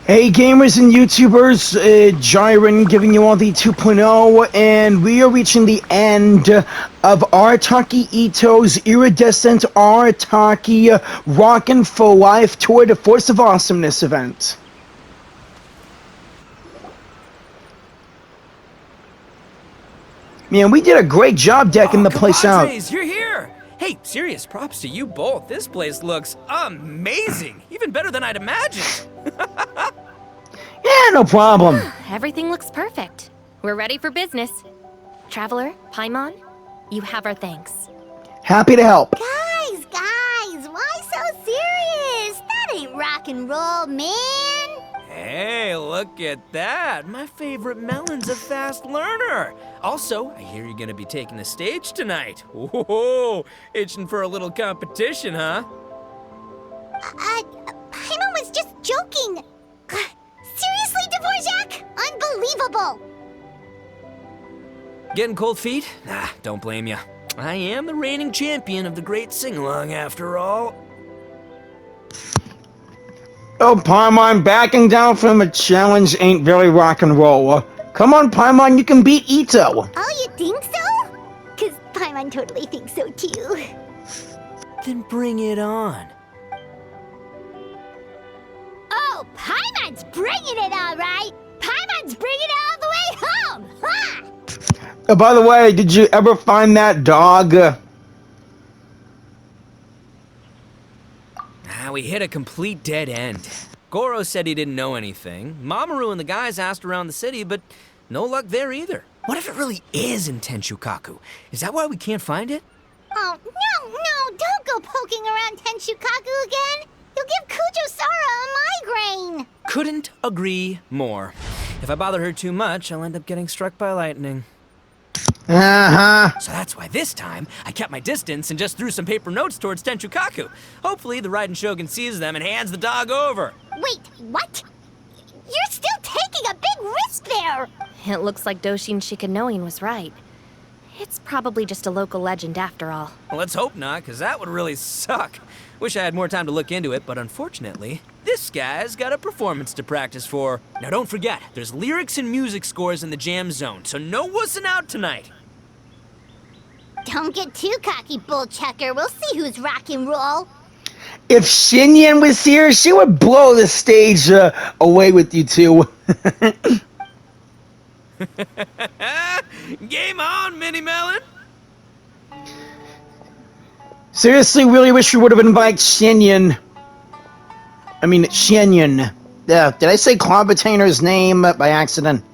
Hey gamers and YouTubers, Jyran giving you all the 2.0, and we are reaching the end of Arataki Itto's Iridescent Arataki Rockin' for Life Tour de Force of Awesomeness event. Man, we did a great job decking the place out. You're here! Hey, serious props to you both. This place looks amazing! Even better than I'd imagined! Yeah, no problem. Everything looks perfect. We're ready for business. Traveler, Paimon, you have our thanks. Happy to help. Guys, why so serious? That ain't rock and roll, man. Hey, look at that! My favorite melon's a fast learner! Also, I hear you're gonna be taking the stage tonight. Whoa, itching for a little competition, huh? Paimon was just joking. Seriously, Dvorak? Unbelievable. Getting cold feet? Nah, don't blame ya. I am the reigning champion of the great sing-along after all. Oh, Paimon, backing down from a challenge ain't very rock and roll. Come on, Paimon, you can beat Itto. Oh, you think so? Because Paimon totally thinks so too. Then bring it on. Oh, Paimon's bringing it all right. Paimon's bringing it all the way home. Ha! By the way, did you ever find that dog? We hit a complete dead end. Gorou said he didn't know anything. Mamoru and the guys asked around the city, but no luck there either. What if it really is in Tenshukaku? Is that why we can't find it? Oh, no, don't go poking around Tenshukaku again. You'll give Kujo-Sara a migraine. Couldn't agree more. If I bother her too much, I'll end up getting struck by lightning. Uh-huh. So that's why this time, I kept my distance and just threw some paper notes towards Tenshukaku. Hopefully the Raiden Shogun sees them and hands the dog over. Wait, what? You're still taking a big risk there. It looks like Doshin Shikanoin was right. It's probably just a local legend after all. Well, let's hope not, because that would really suck. Wish I had more time to look into it, but unfortunately, this guy's got a performance to practice for. Now don't forget, there's lyrics and music scores in the jam zone, so no wussing out tonight. Don't get too cocky, bullchucker. We'll see who's rock and roll. If Xinyan was here, she would blow the stage away with you two. Game on, Mini Melon! Seriously, really wish we would have invited Xinyan. Xinyan. Did I say Clawbetainer's name by accident?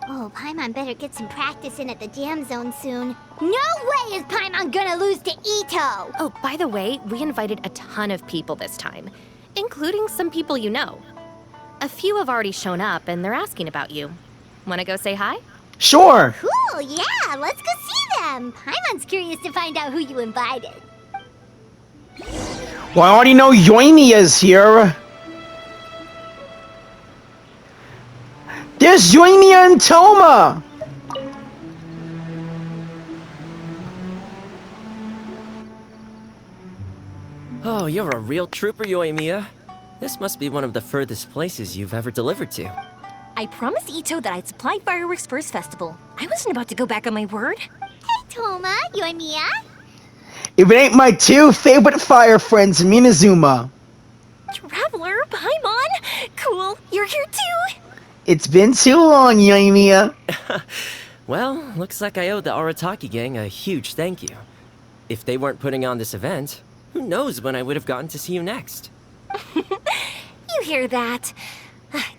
Oh, Paimon better get some practice in at the jam zone soon. No way is Paimon gonna lose to Itto! Oh, by the way, we invited a ton of people this time, including some people you know. A few have already shown up, and they're asking about you. Wanna go say hi? Sure. Cool, yeah, let's go see them. Paimon's curious to find out who you invited. Well, I already know Yoimiya's here. There's Yoimiya and Toma! Oh, you're a real trooper, Yoimiya. This must be one of the furthest places you've ever delivered to. I promised Itto that I'd supply fireworks for his festival. I wasn't about to go back on my word. Hey, Toma, Yoimiya. If it ain't my two favorite fire friends, Minazuma. Traveler, Paimon! Cool, you're here too! It's been too long, Yoimiya. Well, looks like I owe the Arataki gang a huge thank you. If they weren't putting on this event, who knows when I would have gotten to see you next. You hear that?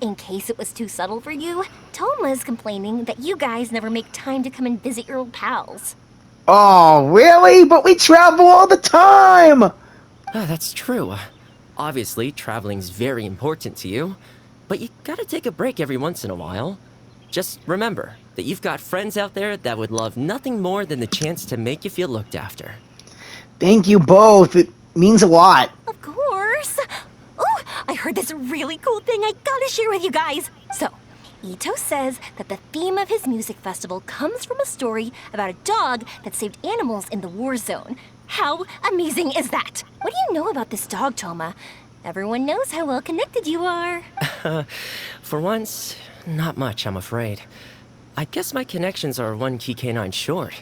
In case it was too subtle for you, Toma's complaining that you guys never make time to come and visit your old pals. Oh, really? But we travel all the time! That's true. Obviously, traveling's very important to you, but you gotta take a break every once in a while. Just remember that you've got friends out there that would love nothing more than the chance to make you feel looked after. Thank you both. It means a lot. Of course! Oh, I heard this really cool thing I gotta share with you guys. So, Itto says that the theme of his music festival comes from a story about a dog that saved animals in the war zone. How amazing is that? What do you know about this dog, Toma? Everyone knows how well connected you are. For once, not much, I'm afraid. I guess my connections are one key canine short.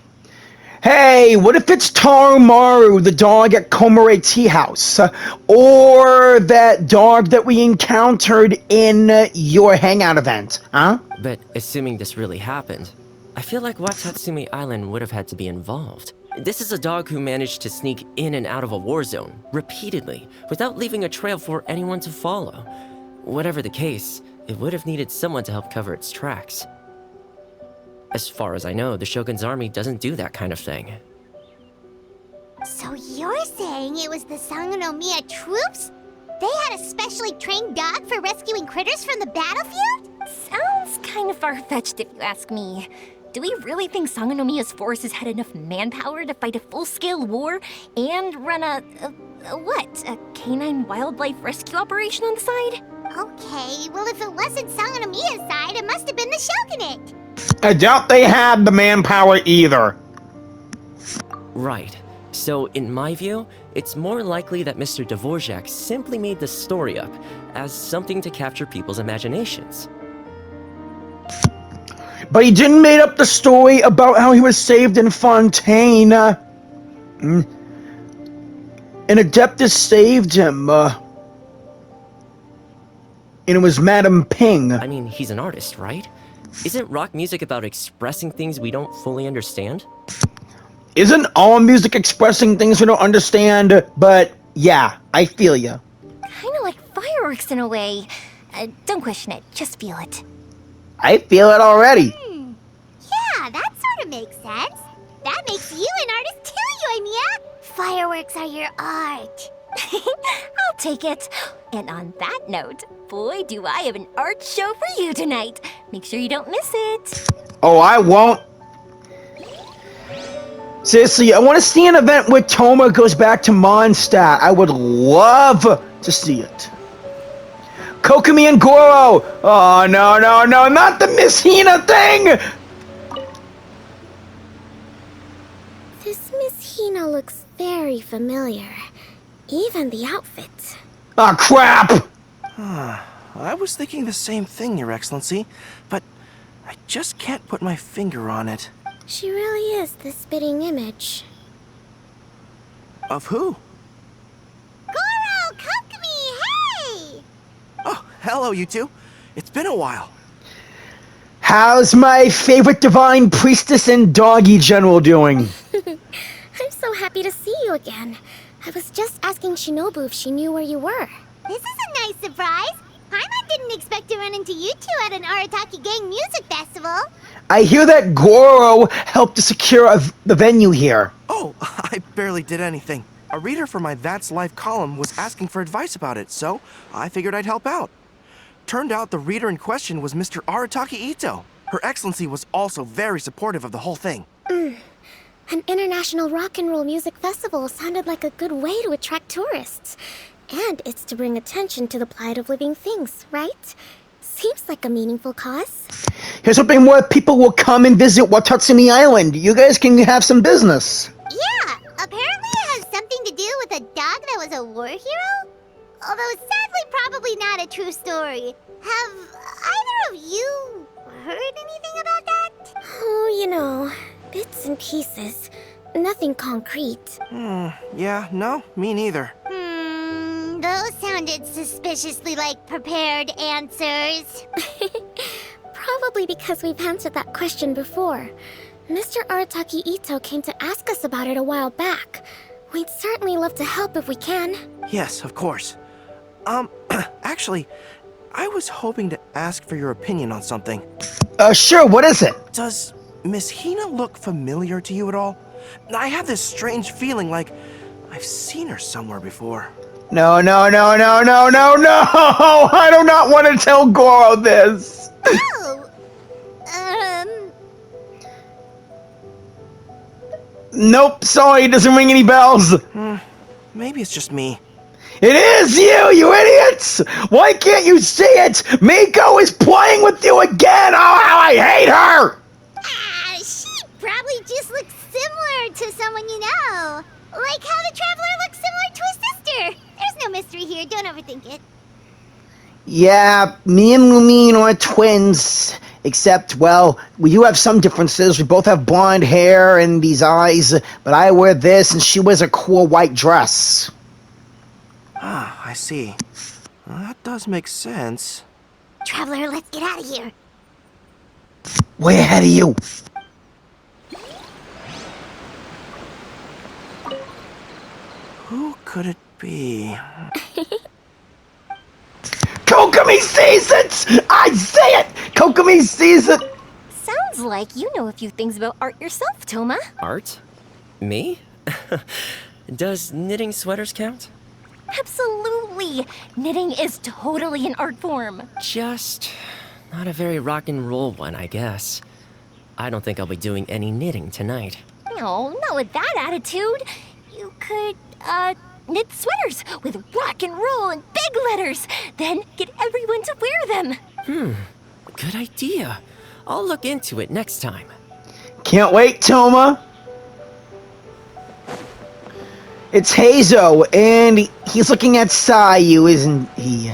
Hey, what if it's Tarumaru, the dog at Komore Tea House? Or that dog that we encountered in your hangout event, huh? But assuming this really happened, I feel like Watatsumi Island would have had to be involved. This is a dog who managed to sneak in and out of a war zone, repeatedly, without leaving a trail for anyone to follow. Whatever the case, it would have needed someone to help cover its tracks. As far as I know, the Shogun's army doesn't do that kind of thing. So you're saying it was the Sangonomiya troops? They had a specially trained dog for rescuing critters from the battlefield? Sounds kind of far-fetched if you ask me. Do we really think Sangonomiya's forces had enough manpower to fight a full-scale war and run a canine wildlife rescue operation on the side? Okay, well if it wasn't Sangonomiya's side, it must have been the Shogunate. I doubt they had the manpower either. Right. So, in my view, it's more likely that Mr. Dvorak simply made the story up as something to capture people's imaginations. But he didn't make up the story about how he was saved in Fontaine. An Adeptus saved him, and it was Madame Ping. I mean, he's an artist, right? Isn't rock music about expressing things we don't fully understand? Isn't all music expressing things we don't understand? But yeah, I feel ya. Kinda like fireworks in a way. Don't question it, just feel it. I feel it already. Yeah, that sort of makes sense. That makes you an artist too, Yoimiya. Fireworks are your art. I'll take it. And on that note, boy, do I have an art show for you tonight. Make sure you don't miss it. Oh, I won't. Seriously, I want to see an event where Toma goes back to Mondstadt. I would love to see it. Kokomi and Gorou! Oh, no, not the Miss Hina thing! This Miss Hina looks very familiar. Even the outfit. Ah, crap! I was thinking the same thing, Your Excellency, but I just can't put my finger on it. She really is the spitting image. Of who? Gorou, Kokomi, hey! Oh, hello, you two. It's been a while. How's my favorite divine priestess and doggy general doing? I'm so happy to see you again. I was just asking Shinobu if she knew where you were. This is a nice surprise. Paimon didn't expect to run into you two at an Arataki gang music festival. I hear that Gorou helped to secure the venue here. Oh, I barely did anything. A reader for my That's Life column was asking for advice about it, so I figured I'd help out. Turned out the reader in question was Mr. Arataki Itto. Her Excellency was also very supportive of the whole thing. An international rock and roll music festival sounded like a good way to attract tourists. And it's to bring attention to the plight of living things, right? Seems like a meaningful cause. Here's hoping more people will come and visit Watatsumi Island. You guys can have some business. Yeah, apparently it has something to do with a dog that was a war hero? Although sadly probably not a true story. Have either of you heard anything about that? Oh, you know, bits and pieces. Nothing concrete. Yeah, no, me neither. Those sounded suspiciously like prepared answers. Probably because we've answered that question before. Mr. Arataki Itto came to ask us about it a while back. We'd certainly love to help if we can. Yes, of course. Actually, I was hoping to ask for your opinion on something. Sure, what is it? Does Miss Hina look familiar to you at all? I have this strange feeling like I've seen her somewhere before. No. I do not want to tell Gorou this. Oh, Nope, sorry, it doesn't ring any bells. Maybe it's just me. It is you idiots! Why can't you see it? Miko is playing with you again! Oh, how I hate her! she probably just looks similar to someone you know. Like how the Traveler looks similar to his sister. There's no mystery here, don't overthink it. Yeah, me and Lumine are twins. Except, well, we do have some differences. We both have blonde hair and these eyes, but I wear this and she wears a cool white dress. Ah, I see. Well, that does make sense. Traveler, let's get out of here. Way ahead of you. Who could it be? Kokomi sees it! I say it! Kokomi sees it! Sounds like you know a few things about art yourself, Toma. Art? Me? Does knitting sweaters count? Absolutely! Knitting is totally an art form. Just not a very rock and roll one, I guess. I don't think I'll be doing any knitting tonight. No, not with that attitude. You could, knit sweaters with rock and roll and big letters, then get everyone to wear them. Good idea. I'll look into it next time. Can't wait, Toma. It's Hazo, and he's looking at Sayu, isn't he?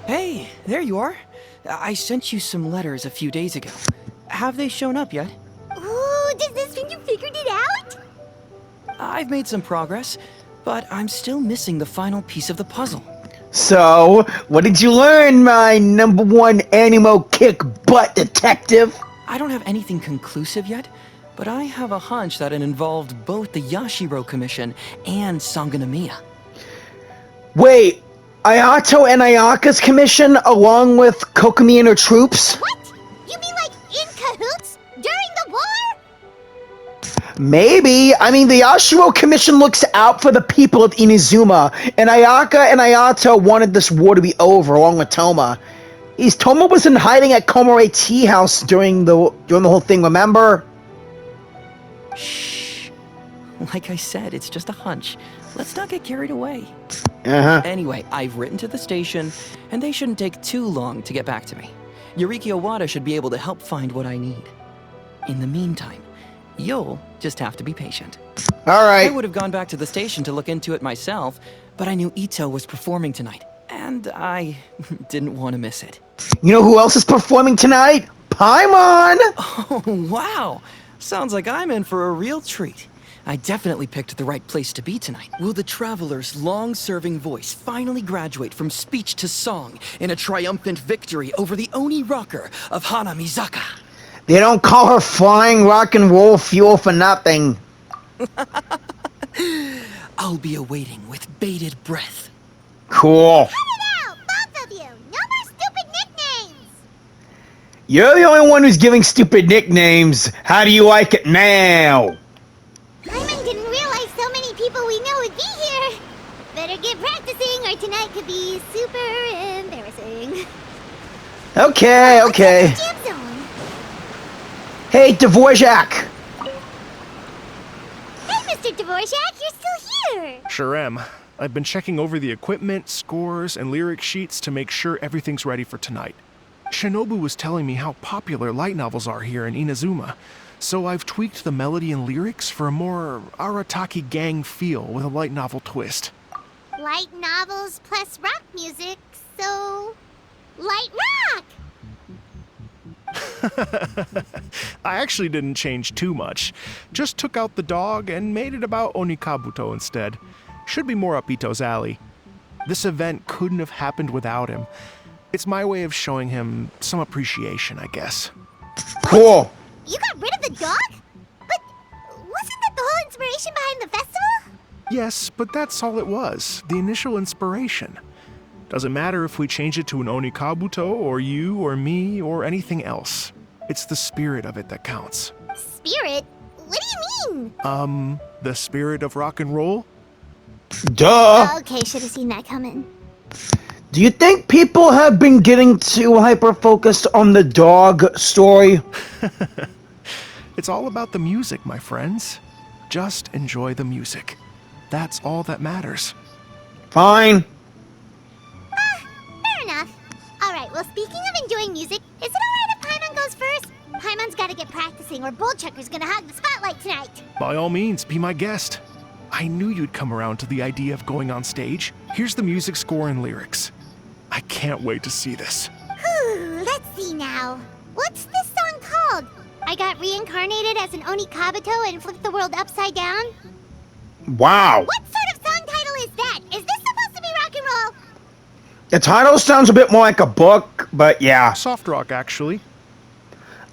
Hey, there you are. I sent you some letters a few days ago. Have they shown up yet? Ooh, does this mean you figured it out? I've made some progress, but I'm still missing the final piece of the puzzle. So, what did you learn, my #1 animo kick butt detective? I don't have anything conclusive yet, but I have a hunch that it involved both the Yashiro Commission and Sangonomiya. Wait, Ayato and Ayaka's commission along with Kokomi and her troops? What? You mean like in cahoots? During the war? Maybe. I mean, the Yashiro Commission looks out for the people of Inazuma, and Ayaka and Ayato wanted this war to be over, along with Toma. Toma was in hiding at Komore Tea House during the whole thing, remember? Shh. Like I said, it's just a hunch. Let's not get carried away. Uh-huh. Anyway, I've written to the station, and they shouldn't take too long to get back to me. Yuriki Owada should be able to help find what I need. In the meantime, you'll just have to be patient. I Alright. would have gone back to the station to look into it myself, but I knew Itto was performing tonight, and I didn't want to miss it. You know who else is performing tonight? Paimon! Oh, wow! Sounds like I'm in for a real treat. I definitely picked the right place to be tonight. Will the Traveler's long-serving voice finally graduate from speech to song in a triumphant victory over the Oni rocker of Hanamizaka? They don't call her flying rock and roll fuel for nothing. I'll be awaiting with bated breath. Cool. Cut it out, both of you! No more stupid nicknames! You're the only one who's giving stupid nicknames. How do you like it now? Paimon didn't realize so many people we know would be here. Better get practicing or tonight could be super embarrassing. Okay, okay. What's up with Jam Zone? Hey, Dvorak. Hey, Mr. Dvorak, you're still here! Sure am. I've been checking over the equipment, scores, and lyric sheets to make sure everything's ready for tonight. Shinobu was telling me how popular light novels are here in Inazuma, so I've tweaked the melody and lyrics for a more Arataki gang feel with a light novel twist. Light novels plus rock music, so... light rock! I actually didn't change too much. Just took out the dog and made it about Onikabuto instead. Should be more up Itto's alley. This event couldn't have happened without him. It's my way of showing him some appreciation, I guess. Cool. You got rid of the dog? But wasn't that the whole inspiration behind the festival? Yes, but that's all it was. The initial inspiration. Doesn't matter if we change it to an Onikabuto, or you, or me, or anything else. It's the spirit of it that counts. Spirit? What do you mean? The spirit of rock and roll? Duh. Okay, should have seen that coming. Do you think people have been getting too hyper-focused on the dog story? It's all about the music, my friends. Just enjoy the music. That's all that matters. Fine. Fair enough. Alright, well, speaking of enjoying music, is it alright if Paimon goes first? Paimon's gotta get practicing or Bullchucker's gonna hog the spotlight tonight. By all means, be my guest. I knew you'd come around to the idea of going on stage. Here's the music score and lyrics. I can't wait to see this. Whew, let's see now. What's this song called? I got reincarnated as an Oni Kabuto and flipped the world upside down? Wow. What sort of song title is that? Is this supposed to be rock and roll? The title sounds a bit more like a book, but yeah. Soft rock, actually.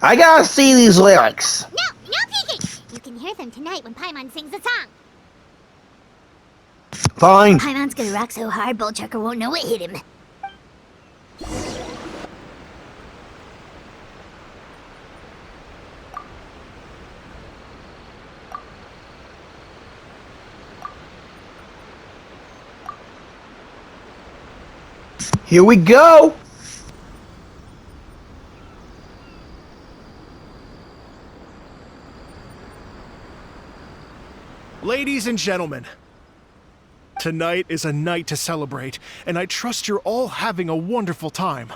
I gotta see these lyrics. No peeking! You can hear them tonight when Paimon sings the song. Fine. Paimon's gonna rock so hard, Bullchucker won't know what hit him. Here we go. Ladies and gentlemen, tonight is a night to celebrate, and I trust you're all having a wonderful time.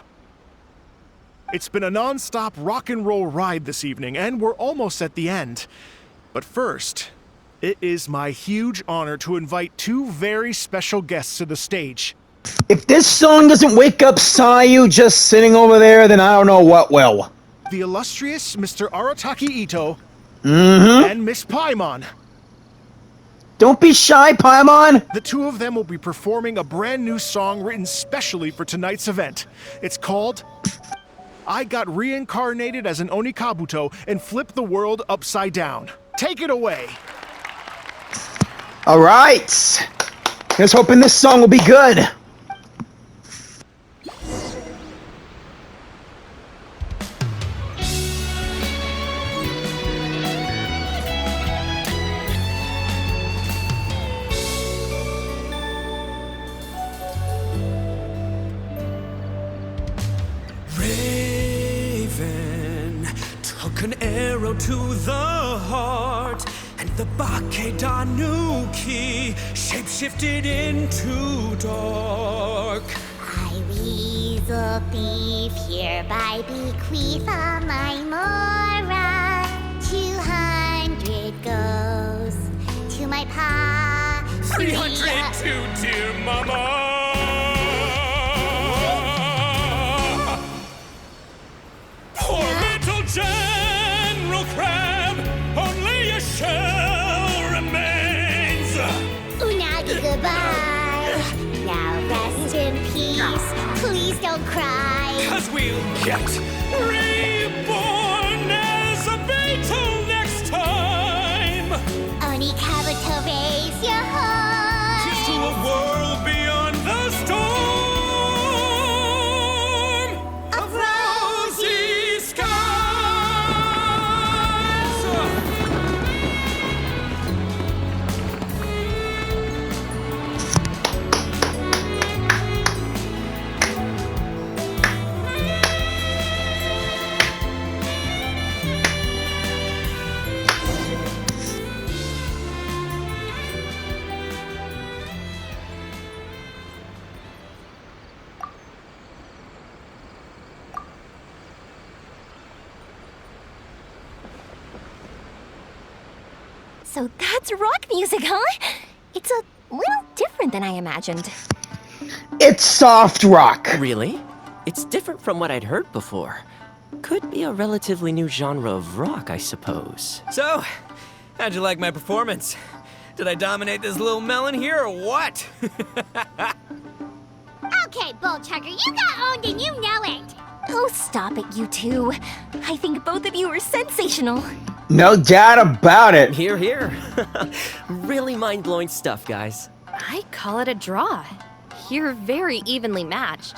It's been a non-stop rock and roll ride this evening, and we're almost at the end. But first, it is my huge honor to invite two very special guests to the stage. If this song doesn't wake up Sayu just sitting over there, then I don't know what will. The illustrious Mr. Arataki Itto Mm-hmm. and Miss Paimon. Don't be shy, Paimon. The two of them will be performing a brand new song written specially for tonight's event. It's called I Got Reincarnated as an Oni Kabuto and Flipped the World Upside Down. Take it away. All right. Here's hoping this song will be good. Raven took an arrow to the heart, and the Bakedanuki shapeshifted into dark. I, Weasel Thief, hereby bequeath all my Mora. 200 goes to my pa. 300 to dear mama. Poor little General Crab, only a shell remains. Unagi, goodbye. Now rest in peace. Please don't cry. 'Cause we'll get reborn as a beetle next time. Oni Kabuto, raise your heart. To a world beyond the storm of rosy skies. So that's rock music, huh? It's a little different than I imagined. It's soft rock. Really? It's different from what I'd heard before. Could be a relatively new genre of rock, I suppose. So, how'd you like my performance? Did I dominate this little melon here or what? Okay, Bullchucker, you got owned and you know it. Oh, stop it, you two. I think both of you are sensational. No doubt about it. Here, here. Really mind-blowing stuff, guys. I call it a draw. You're very evenly matched.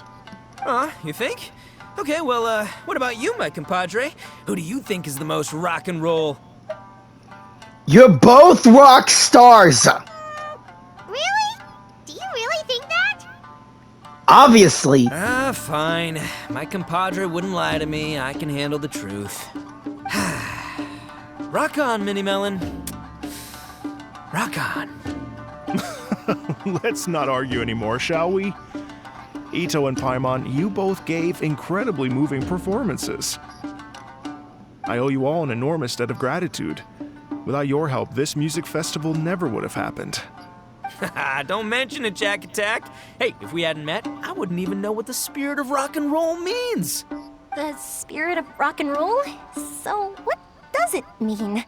You think? Okay, well, what about you, my compadre? Who do you think is the most rock and roll? You're both rock stars. Really? Do you really think that? Obviously. Fine. My compadre wouldn't lie to me. I can handle the truth. Rock on, Mini Melon. Rock on. Let's not argue anymore, shall we? Itto and Paimon, you both gave incredibly moving performances. I owe you all an enormous debt of gratitude. Without your help, this music festival never would have happened. Don't mention it, Jack Attack. Hey, if we hadn't met, I wouldn't even know what the spirit of rock and roll means. The spirit of rock and roll? So, what does it mean?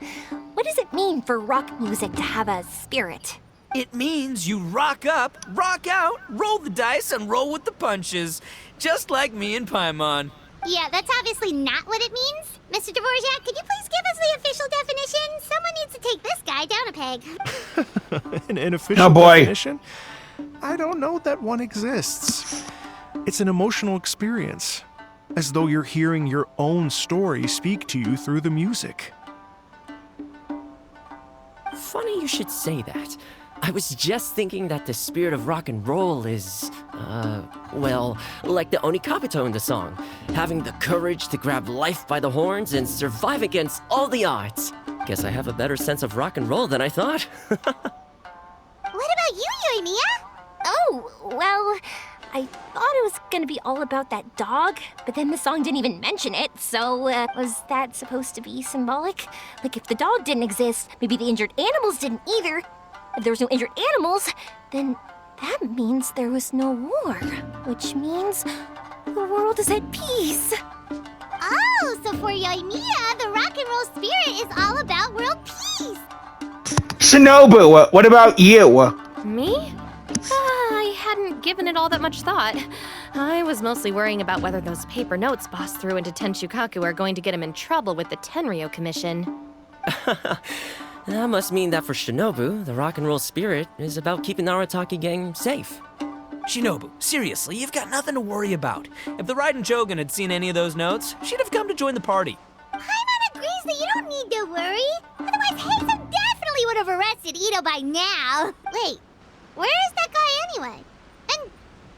What does it mean for rock music to have a spirit? It means you rock up, rock out, roll the dice, and roll with the punches. Just like me and Paimon. Yeah, that's obviously not what it means. Mr. Dvorak, could you please give us the official definition? Someone needs to take this guy down a peg. An official Oh, boy. definition? I don't know that one exists. It's an emotional experience, as though you're hearing your own story speak to you through the music. Funny you should say that. I was just thinking that the spirit of rock and roll is, well, like the Onikapito in the song. Having the courage to grab life by the horns and survive against all the odds. Guess I have a better sense of rock and roll than I thought. What about you, Yoimiya? Oh, well, I thought it was gonna be all about that dog, but then the song didn't even mention it, so was that supposed to be symbolic? Like, if the dog didn't exist, maybe the injured animals didn't either. If there was no injured animals, then that means there was no war, which means the world is at peace. Oh, so for Yoimiya, the rock and roll spirit is all about world peace. Shinobu, what about you? Me? I hadn't given it all that much thought. I was mostly worrying about whether those paper notes Boss threw into Tenshukaku are going to get him in trouble with the Tenryo Commission. That must mean that for Shinobu, the rock and roll spirit is about keeping the Arataki gang safe. Shinobu, seriously, you've got nothing to worry about. If the Raiden Jogan had seen any of those notes, she'd have come to join the party. Paimon agrees that you don't need to worry. Otherwise, Hazen definitely would have arrested Itto by now. Wait, where is that guy anyway? And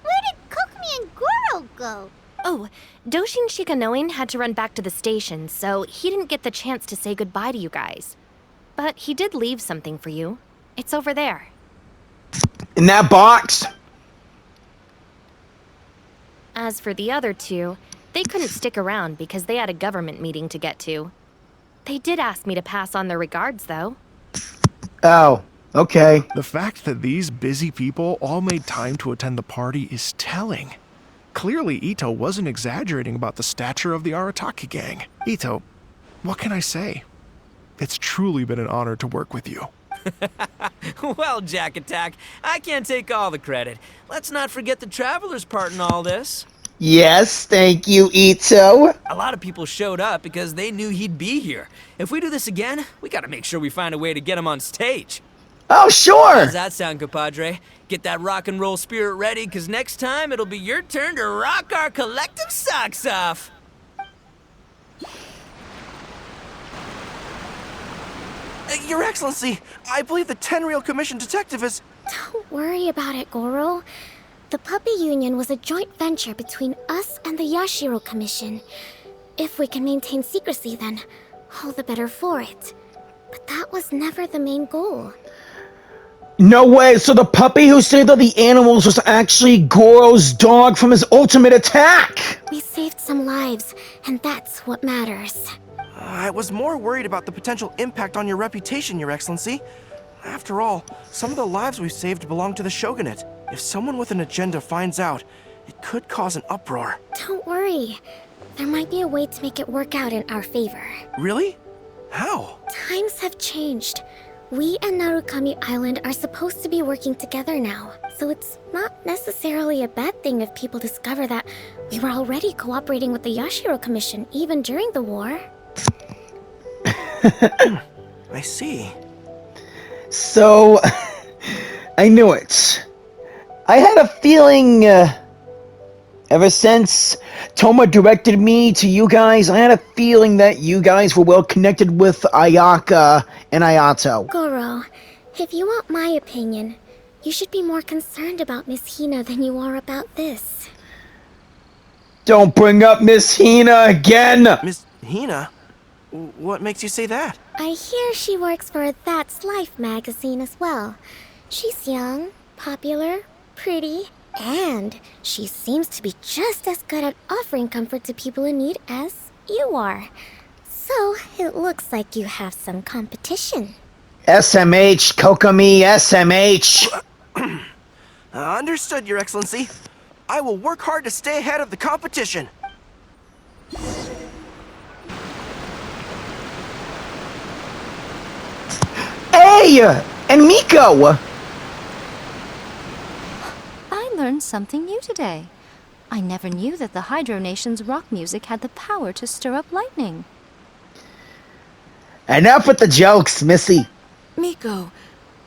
where did Kokomi and Gorou go? Oh, Doshin Shikanoin had to run back to the station, so he didn't get the chance to say goodbye to you guys. But he did leave something for you. It's over there. In that box? As for the other two, they couldn't stick around because they had a government meeting to get to. They did ask me to pass on their regards, though. Oh, okay. The fact that these busy people all made time to attend the party is telling. Clearly, Itto wasn't exaggerating about the stature of the Arataki gang. Itto, what can I say? It's truly been an honor to work with you. Well, Jack Attack, I can't take all the credit. Let's not forget the Traveler's part in all this. Yes, thank you, Itto. A lot of people showed up because they knew he'd be here. If we do this again, we gotta make sure we find a way to get him on stage. Oh, sure. How's that sound, compadre? Get that rock and roll spirit ready, because next time it'll be your turn to rock our collective socks off. Your Excellency, I believe the Tenryo Commission detective is... Don't worry about it, Gorou. The Puppy Union was a joint venture between us and the Yashiro Commission. If we can maintain secrecy, then all the better for it. But that was never the main goal. No way, so the puppy who saved all the animals was actually Gorou's dog from his ultimate attack! We saved some lives, and that's what matters. I was more worried about the potential impact on your reputation, Your Excellency. After all, some of the lives we've saved belong to the Shogunate. If someone with an agenda finds out, it could cause an uproar. Don't worry. There might be a way to make it work out in our favor. Really? How? Times have changed. We and Narukami Island are supposed to be working together now, so it's not necessarily a bad thing if people discover that we were already cooperating with the Yashiro Commission even during the war. I see. So, I knew it. I had a feeling, ever since Toma directed me to you guys, I had a feeling that you guys were well connected with Ayaka and Ayato. Gorou, if you want my opinion, you should be more concerned about Miss Hina than you are about this. Don't bring up Miss Hina again! Miss Hina? What makes you say that? I hear she works for That's Life magazine as well. She's young, popular, pretty, and she seems to be just as good at offering comfort to people in need as you are. So, it looks like you have some competition. SMH, Kokomi, SMH. Understood, Your Excellency. I will work hard to stay ahead of the competition. Hey! And Miko! I learned something new today. I never knew that the Hydro Nation's rock music had the power to stir up lightning. Enough with the jokes, Missy. Miko,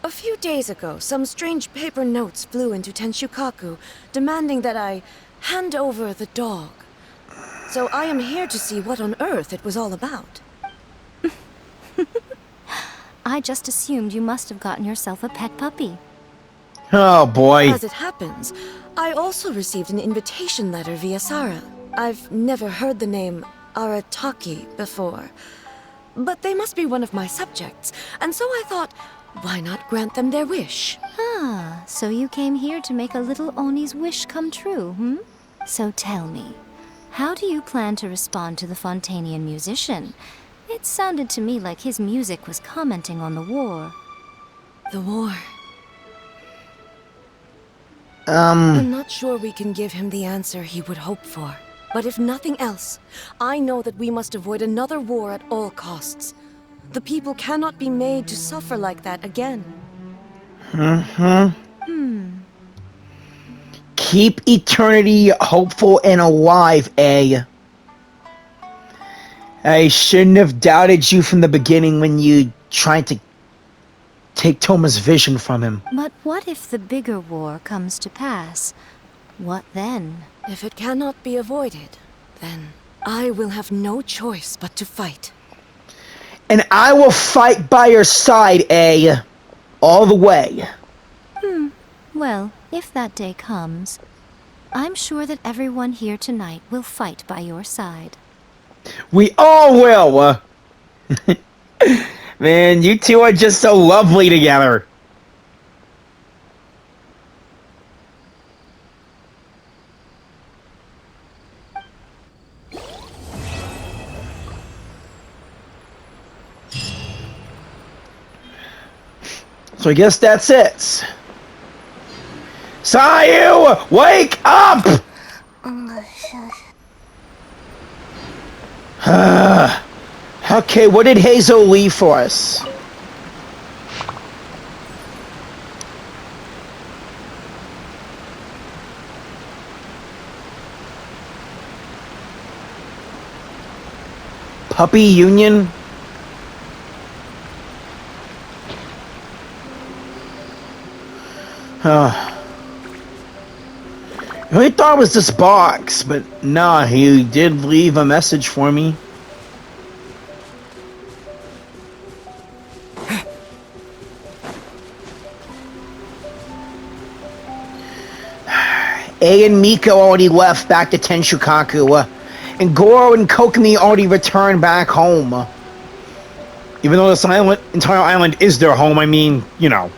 a few days ago, some strange paper notes flew into Tenshukaku, demanding that I hand over the dog. So I am here to see what on earth it was all about. I just assumed you must have gotten yourself a pet puppy. Oh boy. As it happens, I also received an invitation letter via Sara. I've never heard the name Arataki before, but they must be one of my subjects, and so I thought, why not grant them their wish? Ah, so you came here to make a little Oni's wish come true, hmm? So tell me, how do you plan to respond to the Fontanian musician? It sounded to me like his music was commenting on the war. The war. I'm not sure we can give him the answer he would hope for. But if nothing else, I know that we must avoid another war at all costs. The people cannot be made to suffer like that again. Keep eternity hopeful and alive, eh? I shouldn't have doubted you from the beginning when you tried to take Toma's vision from him. But what if the bigger war comes to pass? What then? If it cannot be avoided, then I will have no choice but to fight. And I will fight by your side, eh? All the way. Well, if that day comes, I'm sure that everyone here tonight will fight by your side. We all will! Man, you two are just so lovely together. So I guess that's it. Sayu, wake up! Okay, what did Hazel leave for us? Puppy Union? I really thought it was this box, but nah, he did leave a message for me. A and Miko already left back to Tenshukaku, and Gorou and Kokomi already returned back home. Even though this entire island is their home, I mean, you know.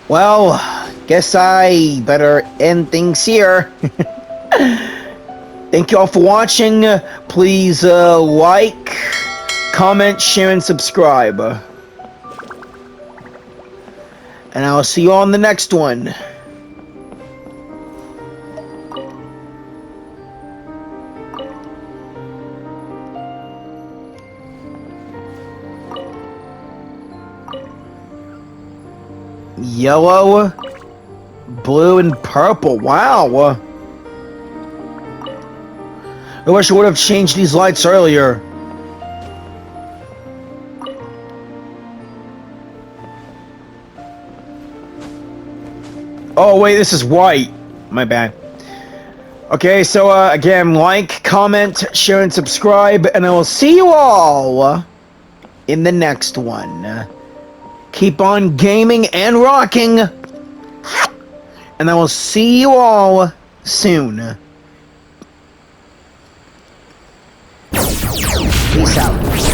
Well, guess I better end things here. Thank you all for watching. Please like, comment, share, and subscribe. And I'll see you on the next one. Yellow, blue, and purple. Wow. I wish I would have changed these lights earlier. Oh wait, this is white. My bad. Okay, so again, like, comment, share, and subscribe, and I will see you all in the next one. Keep on gaming and rocking, and I will see you all soon. Peace out.